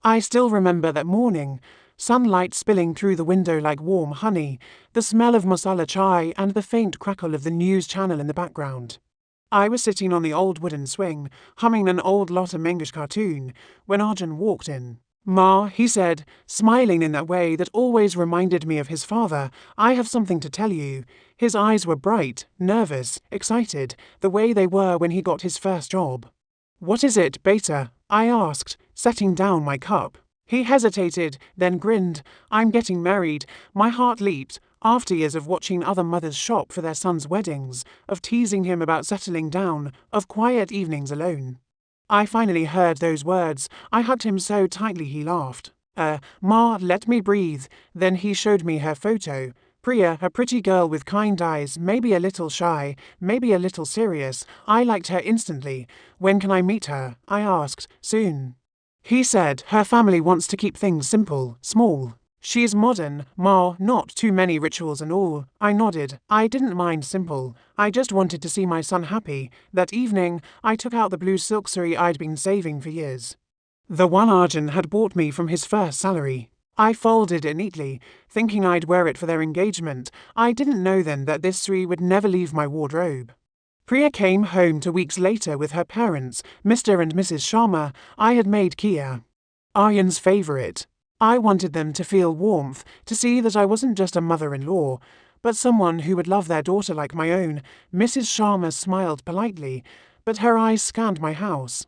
I still remember that morning, sunlight spilling through the window like warm honey, the smell of masala chai and the faint crackle of the news channel in the background. I was sitting on the old wooden swing, humming an old Lotta Mengish cartoon, when Arjun walked in. "Ma," he said, smiling in that way that always reminded me of his father, "I have something to tell you." His eyes were bright, nervous, excited, the way they were when he got his first job. "What is it, Beta?" I asked, setting down my cup. He hesitated, then grinned. "I'm getting married." My heart leaped. After years of watching other mothers shop for their sons' weddings, of teasing him about settling down, of quiet evenings alone, I finally heard those words. I hugged him so tightly he laughed. Ma, let me breathe." Then he showed me her photo. Priya, a pretty girl with kind eyes, maybe a little shy, maybe a little serious. I liked her instantly. "When can I meet her?" I asked. "Soon." He said, "Her family wants to keep things simple, small. She's modern, Ma, not too many rituals and all." I nodded. I didn't mind simple. I just wanted to see my son happy. That evening, I took out the blue silk saree I'd been saving for years. The one Arjun had bought me from his first salary. I folded it neatly, thinking I'd wear it for their engagement. I didn't know then that this saree would never leave my wardrobe. Priya came home 2 weeks later with her parents, Mr. and Mrs. Sharma. I had made Kia, Aryan's favorite. I wanted them to feel warmth, to see that I wasn't just a mother-in-law, but someone who would love their daughter like my own. Mrs. Sharma smiled politely, but her eyes scanned my house.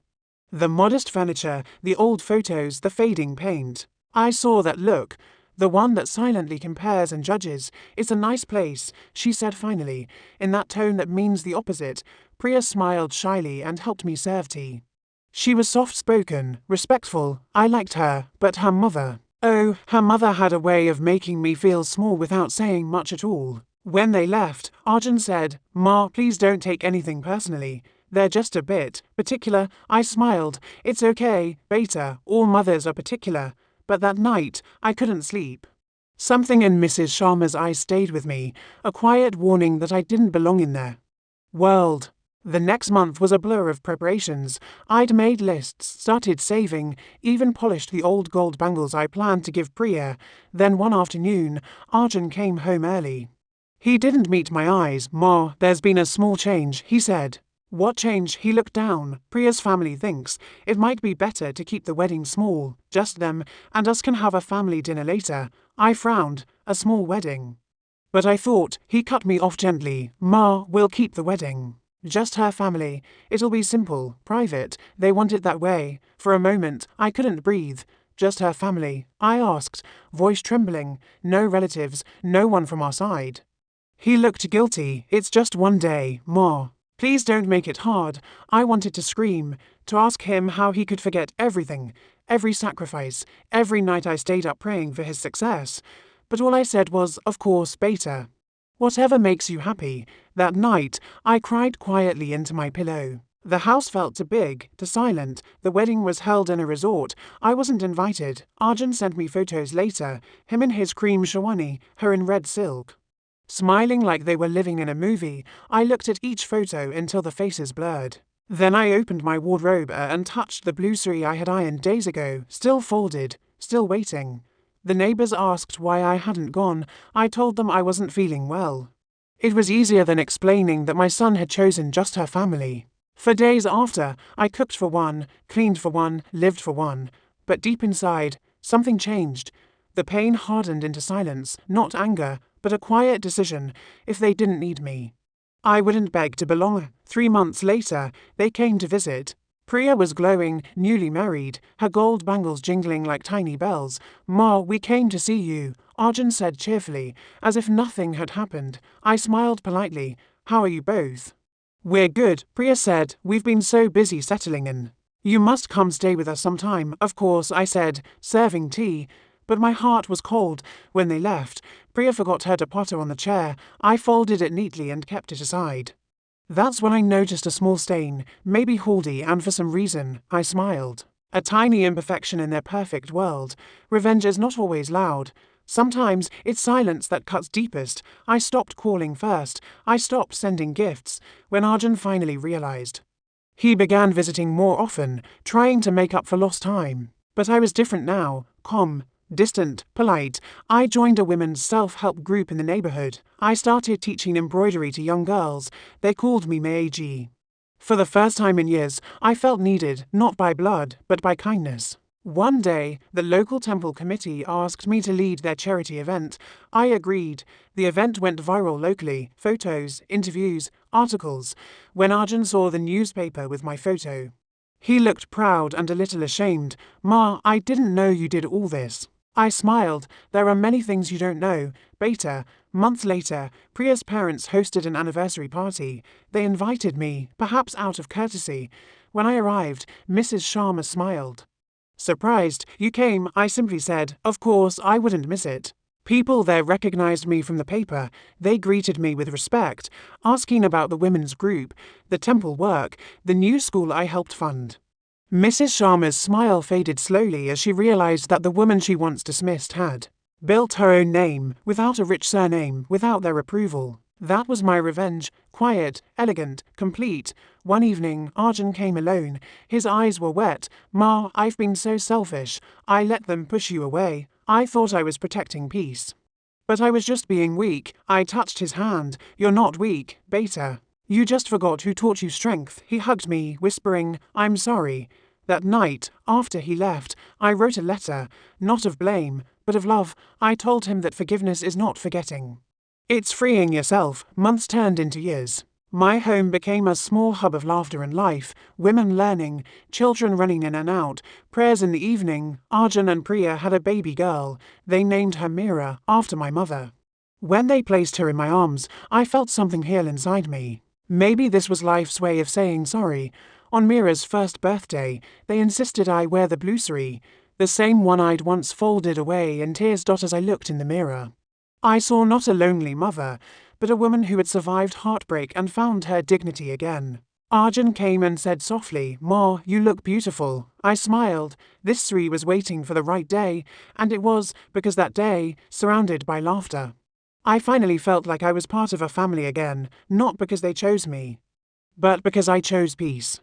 The modest furniture, the old photos, the fading paint. I saw that look, the one that silently compares and judges. "It's a nice place," she said finally, in that tone that means the opposite. Priya smiled shyly and helped me serve tea. She was soft-spoken, respectful. I liked her, but her mother. Oh, her mother had a way of making me feel small without saying much at all. When they left, Arjun said, "Ma, please don't take anything personally. They're just a bit particular." I smiled. "It's okay, Beta, all mothers are particular." But that night, I couldn't sleep. Something in Mrs. Sharma's eyes stayed with me, a quiet warning that I didn't belong in their world. The next month was a blur of preparations. I'd made lists, started saving, even polished the old gold bangles I planned to give Priya. Then one afternoon, Arjun came home early. He didn't meet my eyes. "Ma, there's been a small change," he said. "What change?" He looked down. "Priya's family thinks it might be better to keep the wedding small, just them, and us can have a family dinner later." I frowned. "A small wedding?" But I thought. He cut me off gently. "Ma, we'll keep the wedding. Just her family. It'll be simple, private. They want it that way." For a moment, I couldn't breathe. "Just her family?" I asked, voice trembling. "No relatives, no one from our side?" He looked guilty. "It's just one day, Ma. Please don't make it hard." I wanted to scream, to ask him how he could forget everything, every sacrifice, every night I stayed up praying for his success. But all I said was, "Of course, Beta. Whatever makes you happy." That night, I cried quietly into my pillow. The house felt too big, too silent. The wedding was held in a resort. I wasn't invited. Arjun sent me photos later, him in his cream sherwani, her in red silk. Smiling like they were living in a movie, I looked at each photo until the faces blurred. Then I opened my wardrobe and touched the blue saree I had ironed days ago, still folded, still waiting. The neighbors asked why I hadn't gone. I told them I wasn't feeling well. It was easier than explaining that my son had chosen just her family. For days after, I cooked for one, cleaned for one, lived for one. But deep inside, something changed. The pain hardened into silence, not anger, but a quiet decision. If they didn't need me, I wouldn't beg to belong. 3 months later, they came to visit. Priya was glowing, newly married, her gold bangles jingling like tiny bells. "Ma, we came to see you," Arjun said cheerfully, as if nothing had happened. I smiled politely. "How are you both?" "We're good," Priya said. "We've been so busy settling in. You must come stay with us sometime." "Of course," I said, serving tea. But my heart was cold. When they left, Priya forgot her dupatta on the chair. I folded it neatly and kept it aside. That's when I noticed a small stain, maybe Haldi, and for some reason, I smiled. A tiny imperfection in their perfect world. Revenge is not always loud. Sometimes it's silence that cuts deepest. I stopped calling first. I stopped sending gifts. When Arjun finally realized, he began visiting more often, trying to make up for lost time. But I was different now, calm, distant, polite. I joined a women's self-help group in the neighborhood. I started teaching embroidery to young girls. They called me Meiji. For the first time in years, I felt needed, not by blood, but by kindness. One day, the local temple committee asked me to lead their charity event. I agreed. The event went viral locally: photos, interviews, articles. When Arjun saw the newspaper with my photo, he looked proud and a little ashamed. "Ma, I didn't know you did all this." I smiled. "There are many things you don't know, Beta." Months later, Priya's parents hosted an anniversary party. They invited me, perhaps out of courtesy. When I arrived, Mrs. Sharma smiled. "Surprised you came," I simply said. Of course, I wouldn't miss it. People there recognized me from the paper. They greeted me with respect, asking about the women's group, the temple work, the new school I helped fund. Mrs. Sharma's smile faded slowly as she realized that the woman she once dismissed had built her own name, without a rich surname, without their approval. That was my revenge, quiet, elegant, complete. One evening, Arjun came alone. His eyes were wet. "Ma, I've been so selfish. I let them push you away. I thought I was protecting peace. But I was just being weak." I touched his hand. "You're not weak, Beta. You just forgot who taught you strength." He hugged me, whispering, "I'm sorry." That night, after he left, I wrote a letter, not of blame, but of love. I told him that forgiveness is not forgetting. It's freeing yourself. Months turned into years. My home became a small hub of laughter and life, women learning, children running in and out, prayers in the evening. Arjun and Priya had a baby girl. They named her Meera, after my mother. When they placed her in my arms, I felt something heal inside me. Maybe this was life's way of saying sorry. On Meera's first birthday, they insisted I wear the blue sari, the same one I'd once folded away in tears. As I looked in the mirror, I saw not a lonely mother, but a woman who had survived heartbreak and found her dignity again. Arjun came and said softly, "Ma, you look beautiful." I smiled. This sari was waiting for the right day, and it was, because that day, surrounded by laughter, I finally felt like I was part of a family again, not because they chose me, but because I chose peace.